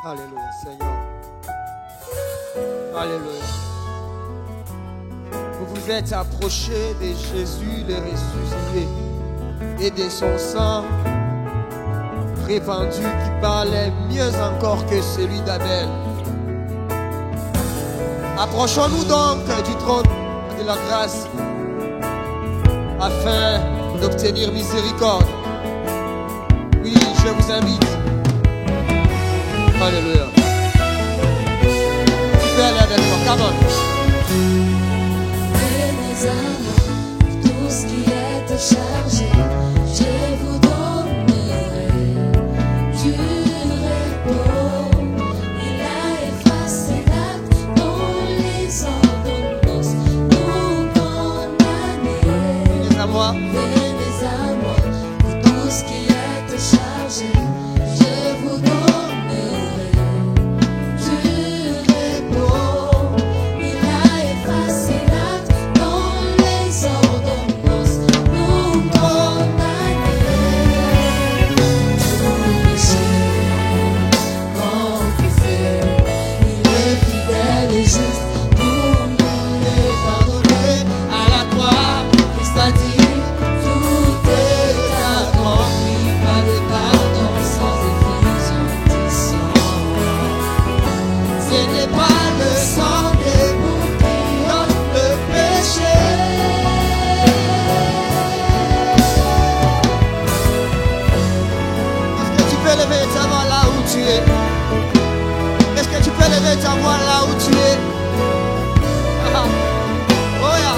Alléluia, Seigneur. Alléluia. Vous vous êtes approchés de Jésus, le ressuscité, et de son sang répandu qui parlait mieux encore que celui d'Abel. Approchons-nous donc du trône de la grâce afin d'obtenir miséricorde. Oui, je vous invite. Alléluia. Tu peux aller avec moi, come on. Venez à moi, tout ce qui est chargé, je vous donnerai du repos. Il a effacé l'acte dont les ordonnances nous condamnaient. Venez à moi. Venez à moi, tout ce qui est chargé, je vous donnerai du repos. Il a effacé l'acte dont les ordonnances nous condamnaient. Tout péché confessé, il est fidèle et juste pour nous les pardonner. À la croix, Christ a dit, tout est accompli, pas de pardon sans effusion du sang. Ce n'est pas le sang des boucs qui ôte le péché. Est-ce que tu peux lever ta main là où tu es? Est-ce que tu peux lever ta main là où tu es? Ah. Oh yeah.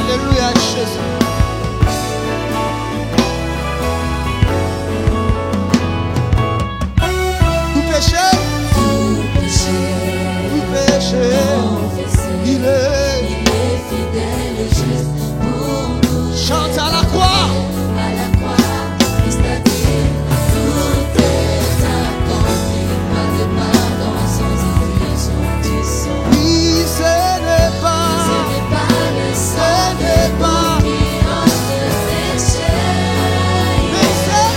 Alléluia, Jésus. Tout péché, Tout péché tout péché, confessé, il est. il est fidèle et juste pour nous. Chante à la croix. À la croix, Christ a dit, tout est accompli, pas de pardon sans effusion du sang. Oui, ce n'est Ce pas, n'est pas le sang ce n'est pas. qui ôte le péché. Mais c'est,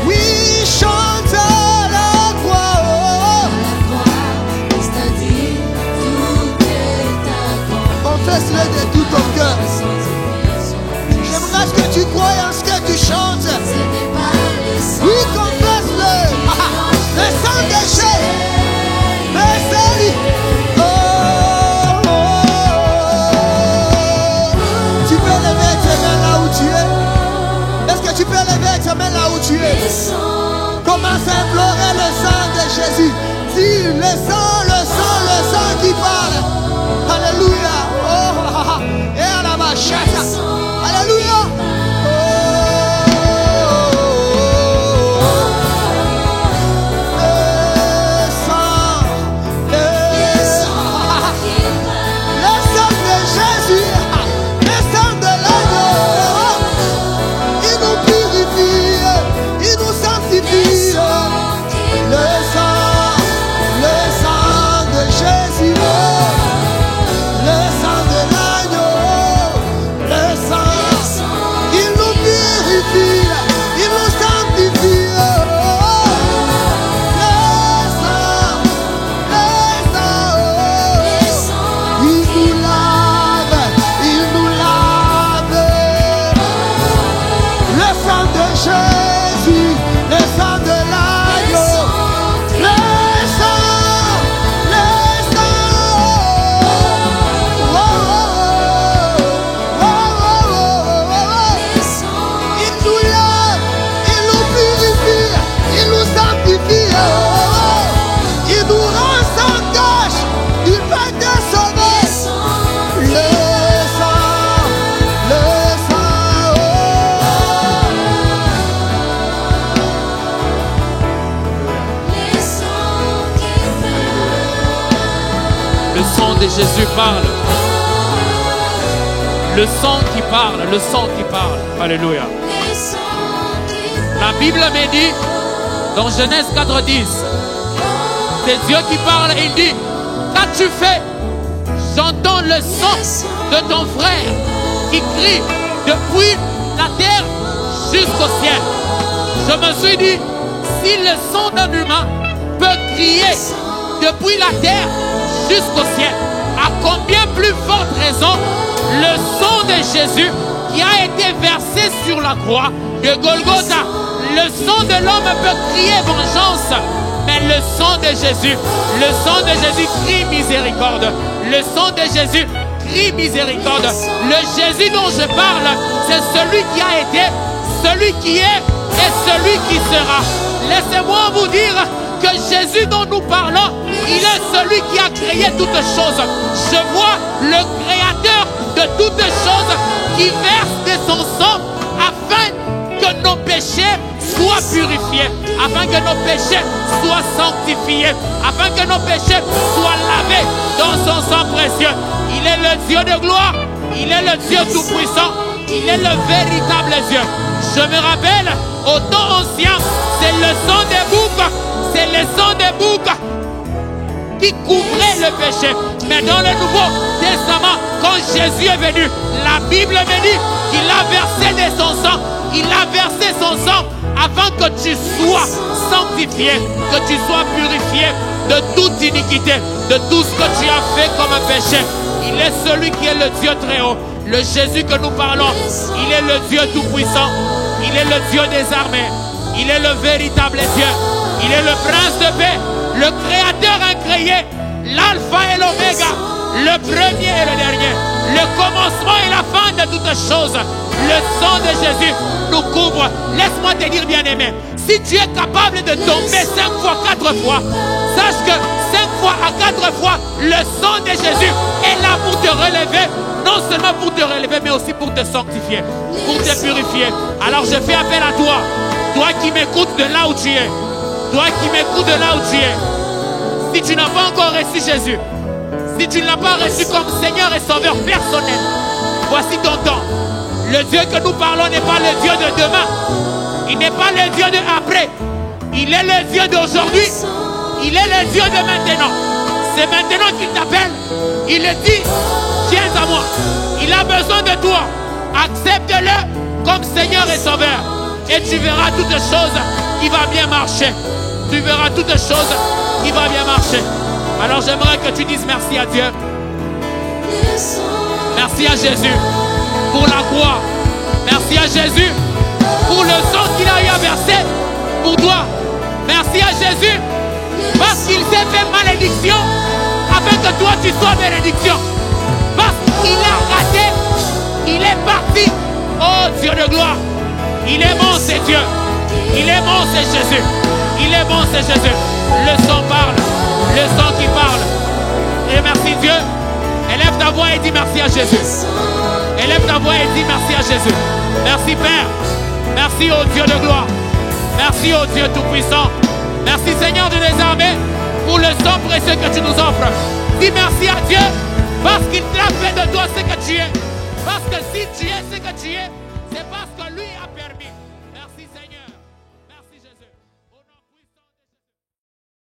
oui, chante à la croix. À la croix, Christ a dit, tout est accompli, Confesse-le de tout ton cœur. sans effusion du sang. J'aimerais que tu croies en ce que tu chantes. Ce n'est pas le sang Oui, confesse-le. Le sang de Jésus. Mais c'est lui. Oh, oh, oh. Tu peux lever tes mains là où tu es. Est-ce que tu peux lever tes mains là où tu es? Le sang Commence à implorer le sang de Jésus. Dis le sang qui parle. Alléluia. Oh, et à la machette. Alléluia. Le sang de Jésus, le sang de l'agneau, il nous purifie, il nous sanctifie. Le sang de Jésus, le sang de l'agneau, le sang, il nous purifie, il nous sanctifie. Il nous lave. Le sang de Jésus, le sang de l'agneau, le sang. Oh, oh, oh, oh. Il nous lave, il nous purifie, il nous sanctifie. Il nous rend sans tâche, il va te sauver. Le sang, Le sang de Jésus parle. Le sang qui parle, le sang qui parle. Alléluia. La Bible me dit, dans Genèse 4:10, c'est Dieu qui parle et il dit, qu'as-tu fait? J'entends le sang de ton frère qui crie depuis la terre jusqu'au ciel. Je me suis dit, si le sang d'un humain peut peut crier depuis la terre jusqu'au ciel. À combien plus forte raison le sang de Jésus qui a été versé sur la croix de Golgotha. Le sang de l'homme peut crier vengeance, mais le sang de Jésus crie miséricorde. Le sang de Jésus crie miséricorde. Le Jésus dont je parle, c'est celui qui a été, celui qui est et celui qui sera. Laissez-moi vous dire que Jésus dont nous parlons, il est celui qui a créé toutes choses. Je vois le créateur de toutes choses qui verse de son sang afin que nos péchés soient purifiés, afin que nos péchés soient sanctifiés, afin que nos péchés soient lavés dans son sang précieux. Il est le Dieu de gloire, il est le Dieu tout-puissant, il est le véritable Dieu. Je me rappelle, au temps ancien, c'est le sang des boucs, c'est le sang des boucs qui couvrait le péché. Mais dans le Nouveau Testament, quand Jésus est venu, la Bible me dit qu'il a versé de son sang. Il a versé son sang afin que tu sois sanctifié, que tu sois purifié de toute iniquité, de tout ce que tu as fait comme péché. Il est celui qui est le Dieu très haut. Le Jésus que nous parlons, il est le Dieu tout-puissant. Il est le Dieu des armées. Il est le véritable Dieu. Il est le prince de paix, le créateur incréé, l'alpha et l'oméga, le premier et le dernier, le commencement et la fin de toutes choses. Le sang de Jésus nous couvre. Laisse-moi te dire, bien-aimé, si tu es capable de tomber 5 fois, 4 fois, sache que 5 fois à 4 fois, le sang de Jésus est là pour te relever. Non seulement pour te relever, mais aussi pour te sanctifier, pour te purifier. Alors je fais appel à toi, toi qui m'écoutes de là où tu es, toi qui m'écoutes de là où tu es. Si tu n'as pas encore reçu Jésus, si tu ne l'as pas reçu comme Seigneur et Sauveur personnel, voici ton temps. Le Dieu que nous parlons n'est pas le Dieu de demain. Il n'est pas le Dieu de après. Il est le Dieu d'aujourd'hui. Il est le Dieu de maintenant. C'est maintenant qu'il t'appelle. Il te dit, viens à moi. Il a besoin de toi. Accepte-le comme Seigneur et Sauveur. Et tu verras toutes choses qui vont bien marcher. Tu verras toutes choses qui vont bien marcher. Alors j'aimerais que tu dises merci à Dieu. Merci à Jésus pour la croix. Merci à Jésus pour le sang qu'il a eu à verser pour toi. Merci à Jésus parce qu'il s'est fait malédiction afin que toi tu sois bénédiction. Parce qu'il a raté, il est parti. Oh Dieu de gloire, il est bon, c'est Dieu. Il est bon, c'est Jésus. Il est bon, c'est Jésus. Le sang parle, le sang qui parle. Et merci Dieu. Élève ta voix et dis merci à Jésus. Élève ta voix et dis merci à Jésus. Merci Père. Merci au Dieu de gloire. Merci au Dieu tout-puissant. Merci Seigneur de les armées pour le sang précieux que tu nous offres. Dis merci à Dieu parce qu'il t'a fait de toi ce que tu es. Parce que si tu es ce que tu es, c'est parce que lui a permis.